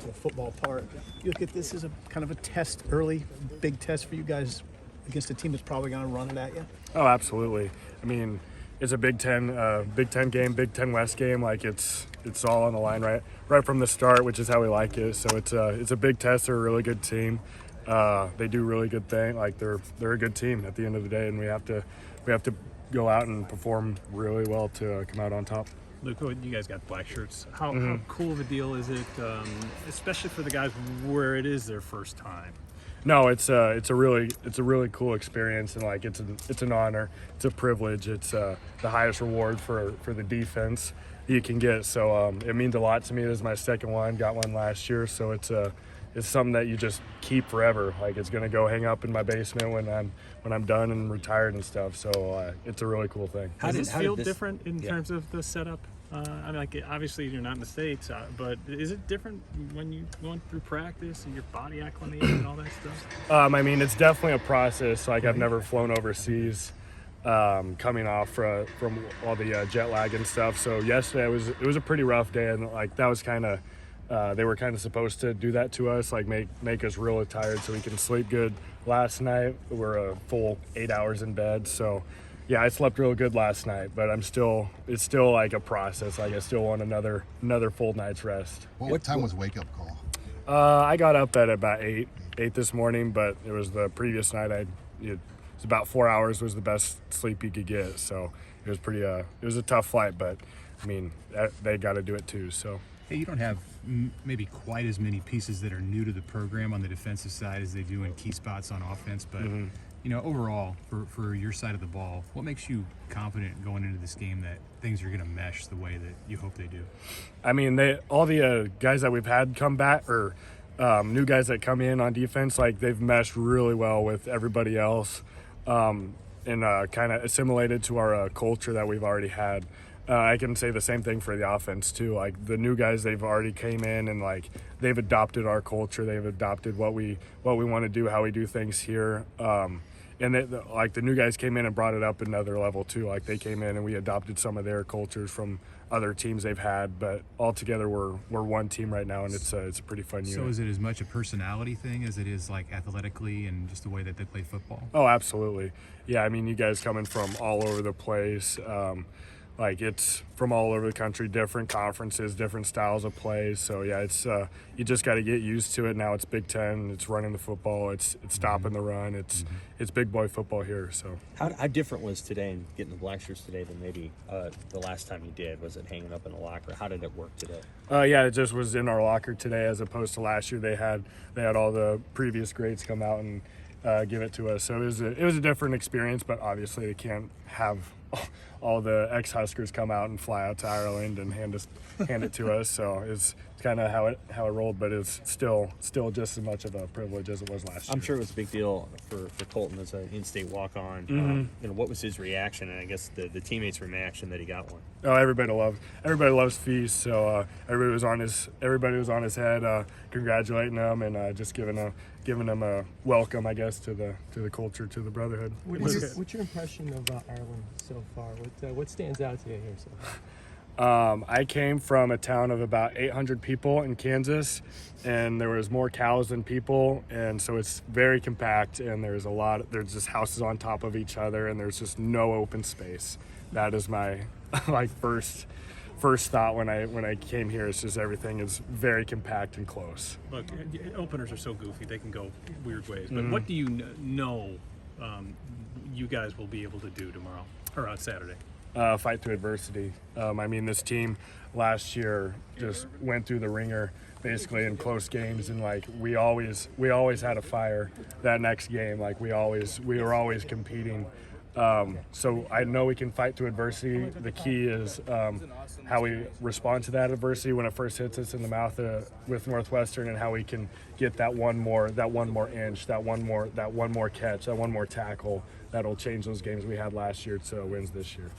the football part. You look at this as a kind of a test, early, big test for you guys against a team that's probably going to run it at you. Oh, absolutely. I mean, it's a Big Ten game, Big Ten West game. Like it's all on the line right from the start, which is how we like it. So it's a big test. They're a really good team. They do really good thing. Like they're a good team at the end of the day, and we have to go out and perform really well to come out on top. Luke, you guys got Blackshirts. How cool of a deal is it, especially for the guys where it is their first time? No, it's a really cool experience, and like it's an honor, it's a privilege, it's the highest reward for the defense you can get. So it means a lot to me. This is my second one. Got one last year, so it's something that you just keep forever. Like it's gonna go hang up in my basement when I'm done and retired and stuff. So it's a really cool thing. Does this feel different in terms of the setup? I mean, like obviously you're not in the States, but is it different when you're going through practice and your body acclimating and all that stuff? I mean, it's definitely a process. Like I've never flown overseas, coming off from all the jet lag and stuff. So yesterday it was a pretty rough day, and like that was kind of they were kind of supposed to do that to us, like make us really tired so we can sleep good. Last night we're a full 8 hours in bed, so. Yeah, I slept real good last night, but it's still like a process. Like I still want another full night's rest. What time was wake up call? I got up at about 8 this morning, but it was the previous night. It was about 4 hours was the best sleep you could get. So it was pretty. It was a tough flight, but I mean they got to do it too. So. Hey, you don't have maybe quite as many pieces that are new to the program on the defensive side as they do in key spots on offense, but. You know, overall, for your side of the ball, what makes you confident going into this game that things are going to mesh the way that you hope they do? I mean, all the guys that we've had come back, or new guys that come in on defense, like they've meshed really well with everybody else, and kind of assimilated to our culture that we've already had. I can say the same thing for the offense too. Like the new guys, they've already came in and like they've adopted our culture. They've adopted what we want to do, how we do things here. And like the new guys came in and brought it up another level too. Like they came in and we adopted some of their cultures from other teams they've had. But altogether, we're one team right now, and it's a pretty fun unit. So is it as much a personality thing as it is like athletically and just the way that they play football? Oh, absolutely. Yeah, I mean, you guys coming from all over the place. Like it's from all over the country, different conferences, different styles of plays. So yeah, it's you just got to get used to it. Now it's Big Ten, it's running the football, it's stopping the run, it's big boy football here. So how different was today and getting the Blackshirts today than maybe the last time you did? Was it hanging up in the locker? How did it work today? Yeah, it just was in our locker today as opposed to last year. They had all the previous grades come out and give it to us. So it was a different experience, but obviously they can't have all the ex-Huskers come out and fly out to Ireland and hand it to us. So it's kind of how it rolled, but it's still just as much of a privilege as it was last year. I'm sure it was a big deal for Colton as an in-state walk-on. You know, what was his reaction, and I guess the teammates' reaction that he got one? Oh, everybody loves Feast. So everybody was on his head, congratulating him and just giving him a welcome, I guess, to the culture, to the brotherhood. What's your impression of Ireland so far? What stands out to you here so far? I came from a town of about 800 people in Kansas, and there was more cows than people, and so it's very compact, and there's just houses on top of each other, and there's just no open space. That is my first thought when I came here. It's just everything is very compact and close. Look, openers are so goofy; they can go weird ways. But what do you know you guys will be able to do tomorrow or on Saturday? Fight through adversity. I mean, this team last year just went through the ringer basically in close games, and like we always had a fire that next game. Like we were always competing. So I know we can fight through adversity. The key is how we respond to that adversity when it first hits us in the mouth with Northwestern, and how we can get that one more inch, that one more catch, that one more tackle that'll change those games we had last year to wins this year.